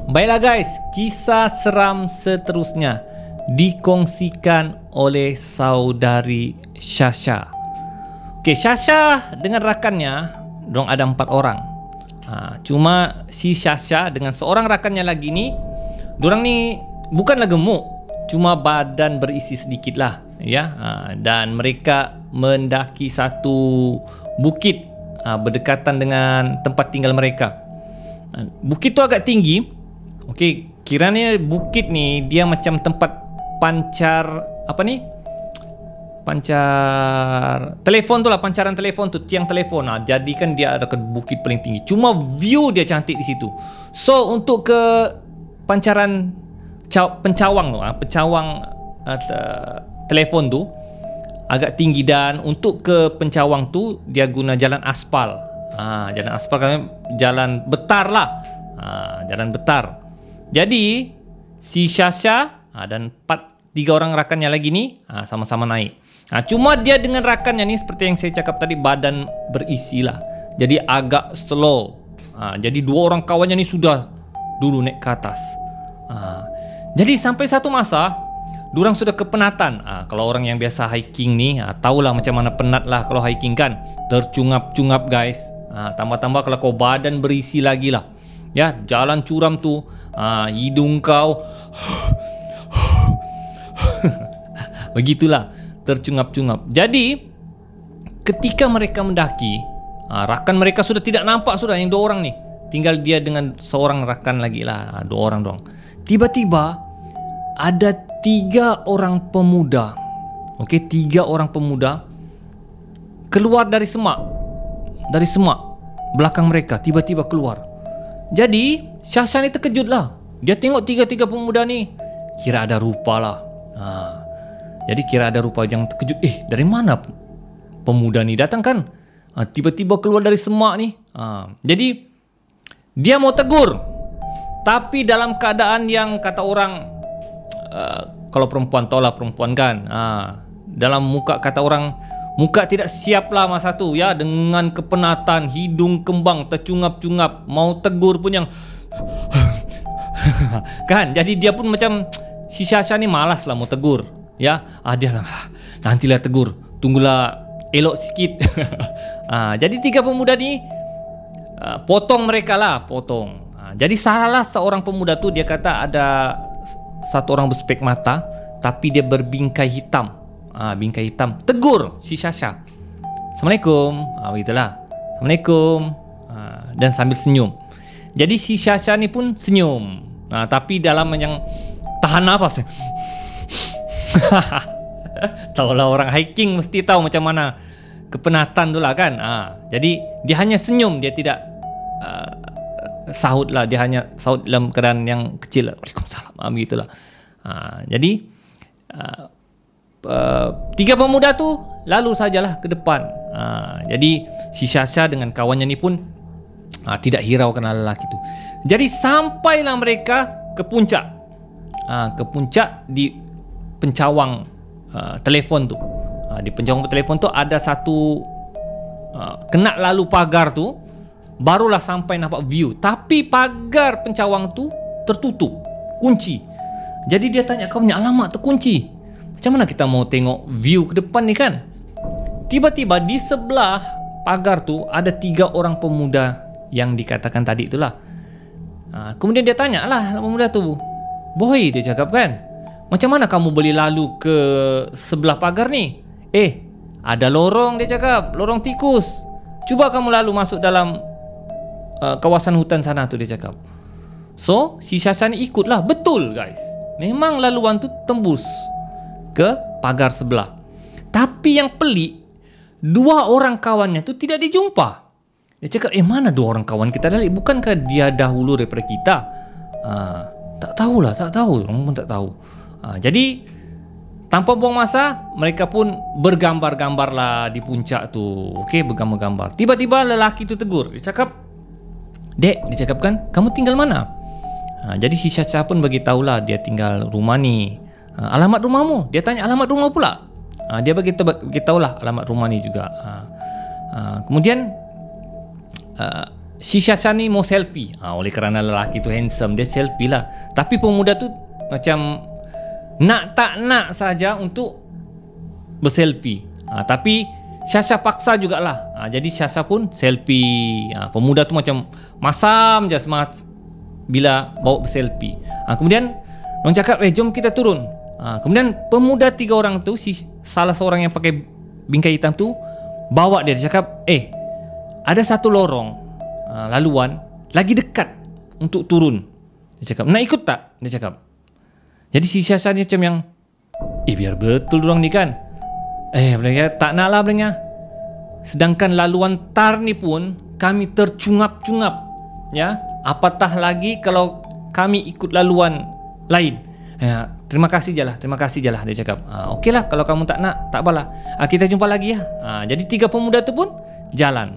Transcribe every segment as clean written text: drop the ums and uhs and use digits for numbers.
Baiklah guys, kisah seram seterusnya dikongsikan oleh saudari Syasha. Okey, Syasha dengan rakannya, dorang ada 4 orang. Cuma si Syasha dengan seorang rakannya lagi ni, dorang ni bukanlah gemuk, cuma badan berisi sedikit lah, ya. Dan mereka mendaki satu bukit berdekatan dengan tempat tinggal mereka. Bukit tu agak tinggi. Okey, kiranya bukit ni dia macam tempat pancar apa ni? Pancar telefon tu lah, pancaran telefon tu, tiang telefon. Jadi kan dia ada ke bukit paling tinggi. Cuma view dia cantik di situ. So untuk ke pancaran pencawang tu, telefon tu agak tinggi, dan untuk ke pencawang tu dia guna jalan aspal. Jalan aspal kan jalan betar lah. Jalan betar. Jadi si Syasha dan 3 orang rakannya lagi ni sama-sama naik. Cuma dia dengan rakannya ni seperti yang saya cakap tadi, badan berisi lah. Jadi agak slow. Jadi 2 orang kawannya ni sudah dulu naik ke atas. Jadi sampai satu masa diorang sudah kepenatan. Kalau orang yang biasa hiking ni tahulah macam mana penat lah kalau hiking kan. Tercungap-cungap guys. Tambah-tambah kalau kau badan berisi lagi lah, ya, jalan curam tu, hidung kau begitulah, tercungap-cungap. Jadi ketika mereka mendaki, rakan mereka sudah tidak nampak, sudah yang 2 orang ni, tinggal dia dengan seorang rakan lagi lah, 2 orang doang. Tiba-tiba ada 3 orang pemuda, 3 orang pemuda keluar dari semak, belakang mereka tiba-tiba keluar. Jadi Syasha ni terkejut lah. Dia tengok 3 pemuda ni, kira ada rupa lah. Jadi kira ada rupa, yang terkejut, dari mana pemuda ni datang kan? Tiba-tiba keluar dari semak ni. Jadi dia mau tegur, tapi dalam keadaan yang kata orang, kalau perempuan tahulah perempuan kan, dalam muka, kata orang, muka tidak siap lah masa tu, ya, dengan kepenatan, hidung kembang, tercungap-cungap, mau tegur pun yang kan. Jadi dia pun macam, si Syasha ni malas lah mau tegur, ya. Dia lah, nantilah tegur, tunggulah elok sikit. Jadi 3 pemuda ni potong mereka lah, potong. Jadi salah seorang pemuda tu, dia kata ada satu orang berspek mata tapi dia berbingkai hitam. Bingkai hitam, tegur si Syasha, Assalamualaikum, begitulah, Assalamualaikum, dan sambil senyum. Jadi si Syasha ni pun senyum, tapi dalam yang tahan nafas. Tahulah orang hiking mesti tahu macam mana kepenatan tu lah kan. Jadi dia hanya senyum, dia tidak sahut lah, dia hanya sahut dalam keadaan yang kecil, Waalaikumsalam, begitulah. Jadi 3 pemuda tu lalu sajalah ke depan. Jadi si Syasha dengan kawannya ni pun tidak hiraukan lelaki tu. Jadi sampailah mereka ke puncak. Ke puncak di pencawang telefon tu. Di pencawang telefon tu ada satu kena lalu pagar tu, barulah sampai nampak view. Tapi pagar pencawang tu tertutup, kunci. Jadi dia tanya kawannya, alamak terkunci, macam mana kita mau tengok view ke depan ni kan? Tiba-tiba di sebelah pagar tu ada 3 orang pemuda yang dikatakan tadi itulah. Kemudian dia tanya lah pemuda tu, boy, dia cakap kan, macam mana kamu boleh lalu ke sebelah pagar ni? Ada lorong, dia cakap, lorong tikus. Cuba kamu lalu masuk dalam kawasan hutan sana tu, dia cakap. So si Syasha ni ikutlah. Betul guys, memang laluan tu tembus ke pagar sebelah. Tapi yang pelik, 2 orang kawannya tu tidak dijumpa. Dia cakap, mana 2 orang kawan kita tadi? Bukankah dia dahulu daripada kita? Tak tahulah, tak tahu. Orang pun tak tahu. Jadi tanpa buang masa, mereka pun bergambar-gambar lah di puncak tu. Bergambar-gambar. Tiba-tiba lelaki tu tegur. Dia cakap, Dek, dia cakap kan, kamu tinggal mana? Jadi si Syasha pun bagi tahulah dia tinggal rumah ni. Alamat rumahmu? Dia tanya alamat rumah pula. Dia beritahulah alamat rumah ni juga. Kemudian si Syasha ni mau selfie. Oleh kerana lelaki tu handsome, dia selfie lah. Tapi pemuda tu macam nak tak nak saja untuk berselfie. Tapi Syasha paksa jugalah. Jadi Syasha pun selfie. Pemuda tu macam masam je semangat bila bawa berselfie. Kemudian orang cakap, jom kita turun. Kemudian pemuda 3 orang tu, salah seorang yang pakai bingkai hitam tu bawa dia. Dia cakap, ada satu lorong laluan lagi dekat untuk turun. Dia cakap, nak ikut tak? Dia cakap. Jadi si Syasha ni macam yang, biar betul dorang ni kan. Belanya tak nak lah belanya. Sedangkan laluan tar ni pun kami tercungap-cungap, ya. Apatah lagi kalau kami ikut laluan lain. Terima kasih je lah dia cakap. Okey lah kalau kamu tak nak, tak apalah. Kita jumpa lagi ya. Jadi 3 pemuda tu pun jalan.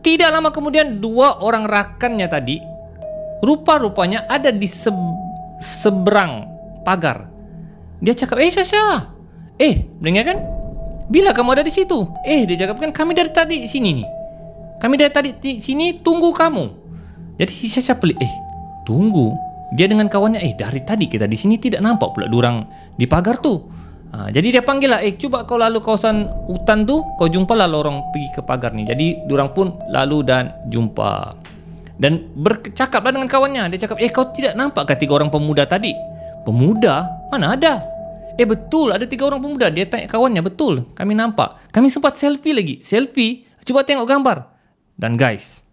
Tidak lama kemudian 2 orang rakannya tadi rupa-rupanya ada di seberang pagar. Dia cakap, Syasha, dengar kan? Bila kamu ada di situ? Dia cakap kan kami dari tadi sini nih. Kami dari tadi sini tunggu kamu. Jadi si Syasha pelik, tunggu. Dia dengan kawannya, dari tadi kita di sini tidak nampak pula durang di pagar tu. Jadi dia panggil lah, cuba kau lalu kawasan hutan tu, kau jumpalah lorong pergi ke pagar ni. Jadi durang pun lalu dan jumpa. Dan bercakaplah dengan kawannya. Dia cakap, kau tidak nampak ke 3 orang pemuda tadi? Pemuda? Mana ada? Betul, ada 3 orang pemuda. Dia tanya kawannya, betul, kami nampak. Kami sempat selfie lagi. Selfie? Coba tengok gambar. Dan guys,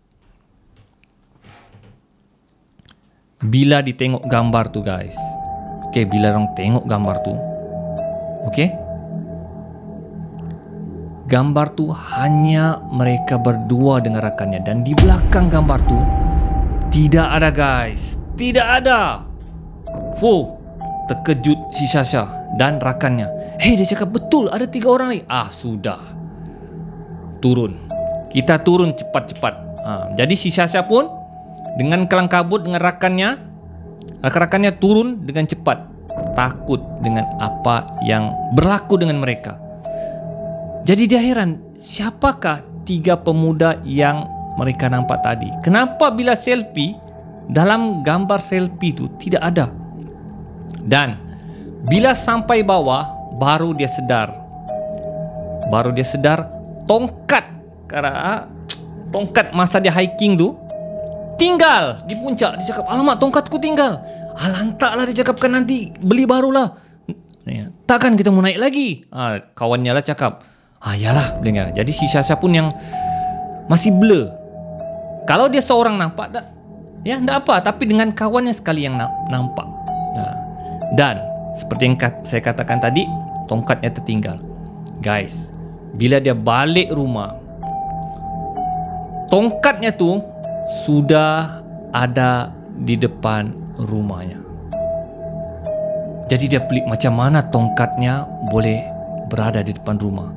bila ditengok gambar tu guys, bila orang tengok gambar tu, gambar tu hanya mereka berdua dengan rakannya. Dan di belakang gambar tu tidak ada guys, tidak ada. Terkejut si Syasha dan rakannya. Dia cakap, betul ada 3 orang lagi. Sudah, turun. Kita turun cepat-cepat. Jadi si Syasha pun dengan kelang kabut dengan rakan-rakannya turun dengan cepat, takut dengan apa yang berlaku dengan mereka. Jadi dia heran, siapakah 3 pemuda yang mereka nampak tadi? Kenapa bila selfie, dalam gambar selfie itu tidak ada? Dan bila sampai bawah, baru dia sedar tongkat masa dia hiking tu tinggal di puncak. Dia cakap, alamak, tongkatku tinggal. Lantaklah, dia cakap, kan nanti beli barulah. Takkan kita mau naik lagi? Kawannya lah cakap, yalah, dengar. Jadi si Syasha pun yang masih blur. Kalau dia seorang nampak tak, tak apa. Tapi dengan kawannya sekali yang nampak. Dan seperti yang saya katakan tadi, tongkatnya tertinggal. Guys, bila dia balik rumah, tongkatnya tu sudah ada di depan rumahnya. Jadi dia pelik, macam mana tongkatnya boleh berada di depan rumah.